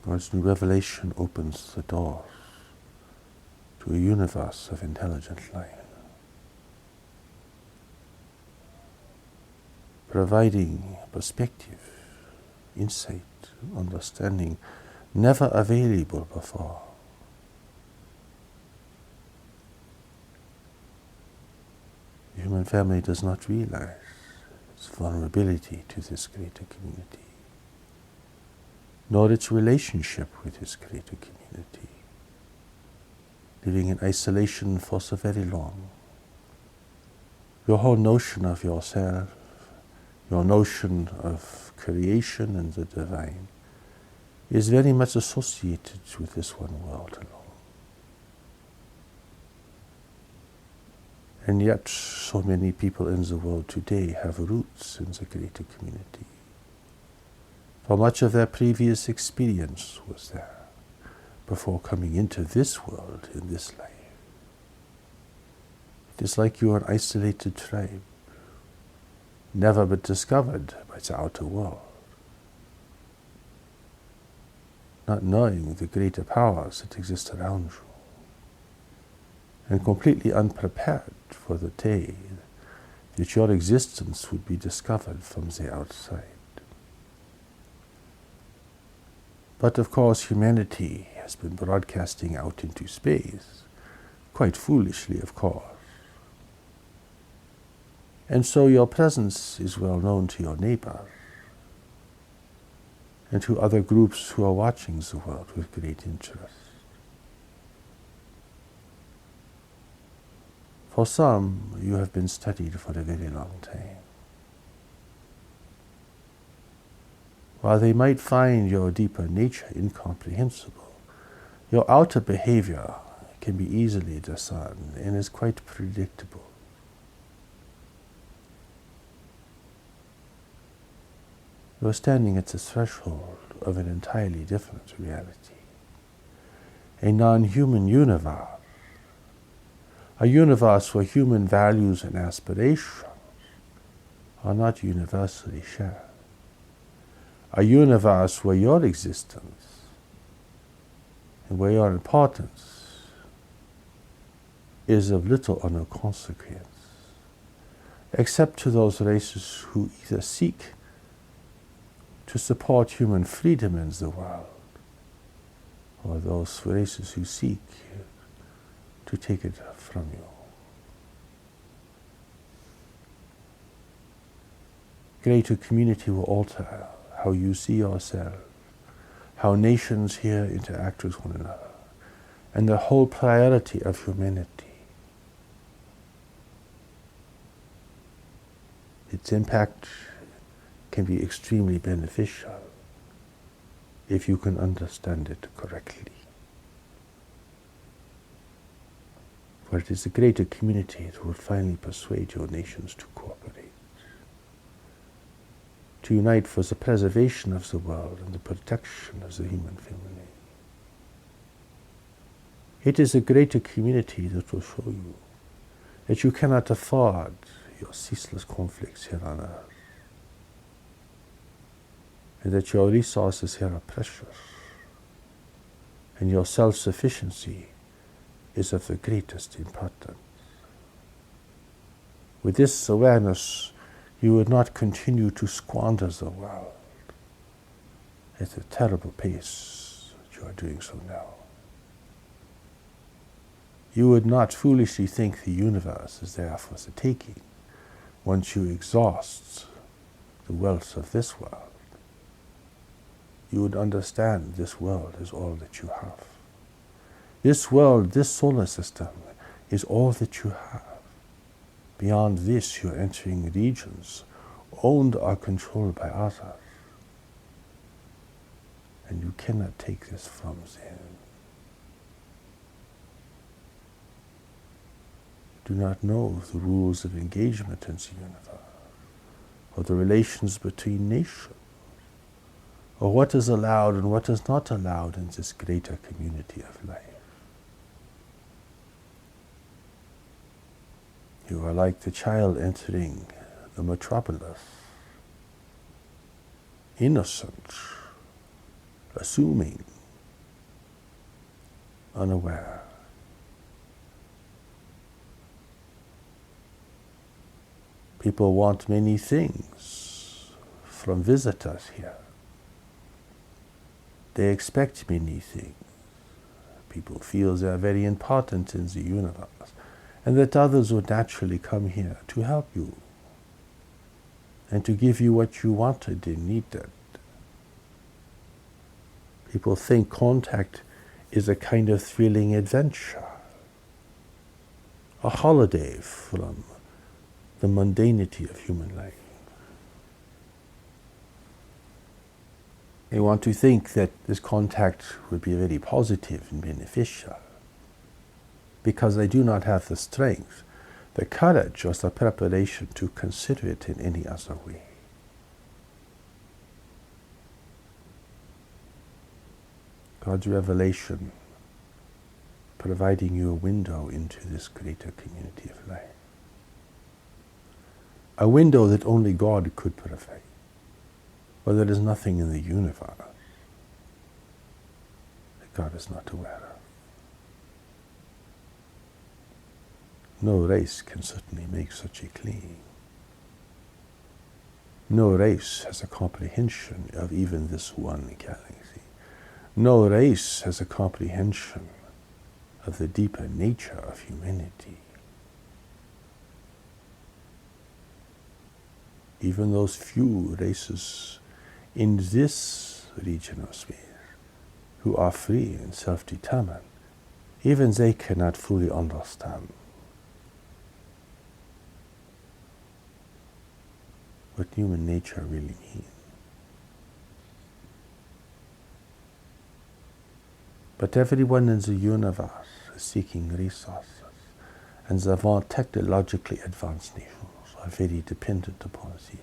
God's new revelation opens the doors to a universe of intelligent life, providing perspective, insight, understanding never available before. The human family does not realize its vulnerability to this greater community, nor its relationship with this greater community, living in isolation for so very long. Your whole notion of yourself, your notion of creation and the divine, is very much associated with this one world alone. And yet, so many people in the world today have roots in the greater community. For much of their previous experience was there before coming into this world in this life. It is like you are an isolated tribe, never but discovered by the outer world, not knowing the greater powers that exist around you, and completely unprepared for the day that your existence would be discovered from the outside. But of course, humanity has been broadcasting out into space, quite foolishly, of course. And so your presence is well known to your neighbors and to other groups who are watching the world with great interest. For some, you have been studied for a very long time. While they might find your deeper nature incomprehensible, your outer behavior can be easily discerned and is quite predictable. You are standing at the threshold of an entirely different reality, a non-human universe, a universe where human values and aspirations are not universally shared, a universe where your existence and where your importance is of little or no consequence, except to those races who either seek to support human freedom in the world, or those races who seek to take it from you. Greater community will alter how you see yourself, how nations here interact with one another, and the whole priority of humanity. Its impact can be extremely beneficial if you can understand it correctly. For it is the greater community that will finally persuade your nations to cooperate, to unite for the preservation of the world and the protection of the human family. It is a greater community that will show you that you cannot afford your ceaseless conflicts here on earth, and that your resources here are precious, and your self-sufficiency is of the greatest importance. With this awareness, you would not continue to squander the world at the terrible pace that you are doing so now. You would not foolishly think the universe is there for the taking once you exhaust the wealth of this world. You would understand this world is all that you have. This world, this solar system, is all that you have. Beyond this, you're entering regions owned or controlled by others. And you cannot take this from them. Do not know the rules of engagement in the universe, or the relations between nations, or what is allowed and what is not allowed in this greater community of life. You are like the child entering the metropolis, innocent, assuming, unaware. People want many things from visitors here. They expect many things. People feel they are very important in the universe, and that others would naturally come here to help you and to give you what you wanted and needed. People think contact is a kind of thrilling adventure, a holiday from the mundanity of human life. They want to think that this contact would be very positive and beneficial, because they do not have the strength, the courage, or the preparation to consider it in any other way. God's revelation providing you a window into this greater community of life. A window that only God could provide. For there is nothing in the universe that God is not aware of. No race can certainly make such a claim. No race has a comprehension of even this one galaxy. No race has a comprehension of the deeper nature of humanity. Even those few races in this region of space who are free and self-determined, even they cannot fully understand what human nature really means. But everyone in the universe is seeking resources, and the technologically advanced nations are very dependent upon these.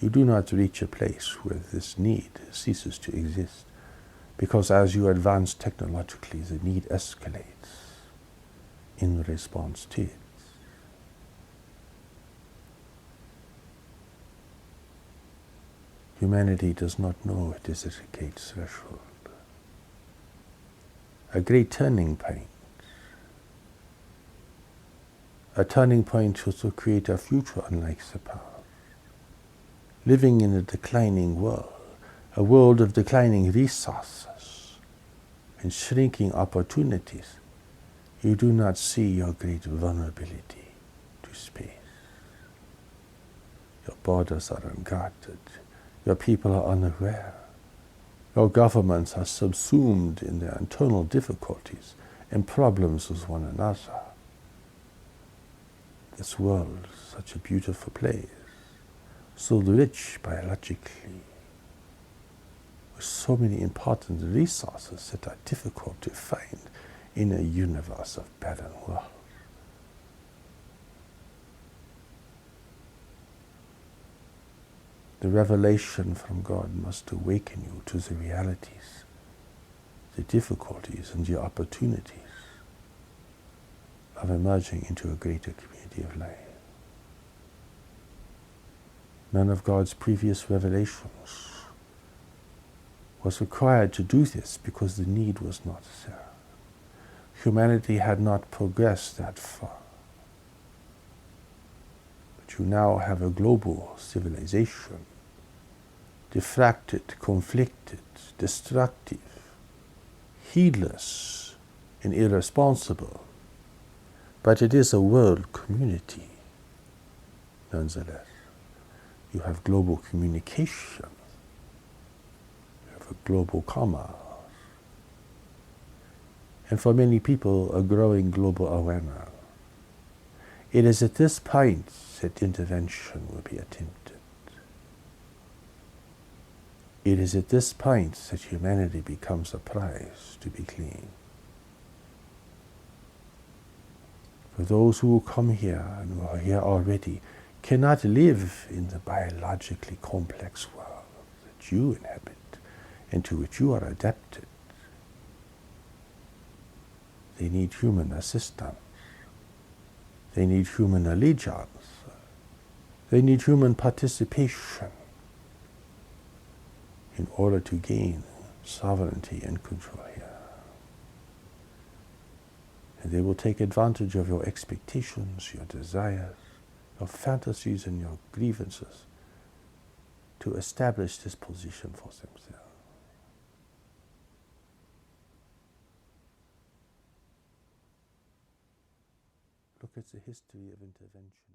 You do not reach a place where this need ceases to exist, because as you advance technologically, the need escalates in response to it. Humanity does not know it is at a great threshold, a great turning point. A turning point which will create a future unlike the past. Living in a declining world, a world of declining resources and shrinking opportunities, you do not see your great vulnerability to space. Your borders are unguarded. Your people are unaware. Your governments are subsumed in their internal difficulties and problems with one another. This world is such a beautiful place, so rich biologically, with so many important resources that are difficult to find in a universe of barren worlds. The revelation from God must awaken you to the realities, the difficulties and the opportunities of emerging into a greater community of life. None of God's previous revelations was required to do this because the need was not there. Humanity had not progressed that far. But you now have a global civilization, diffracted, conflicted, destructive, heedless, and irresponsible. But it is a world community, nonetheless. You have global communication. You have a global commerce. And for many people, a growing global awareness. It is at this point that intervention will be attempted. It is at this point that humanity becomes a prize to be claimed. For those who come here and who are here already cannot live in the biologically complex world that you inhabit and to which you are adapted. They need human assistance. They need human allegiance. They need human participation. in order to gain sovereignty and control here. And they will take advantage of your expectations, your desires, your fantasies, and your grievances to establish this position for themselves. Look at the history of intervention.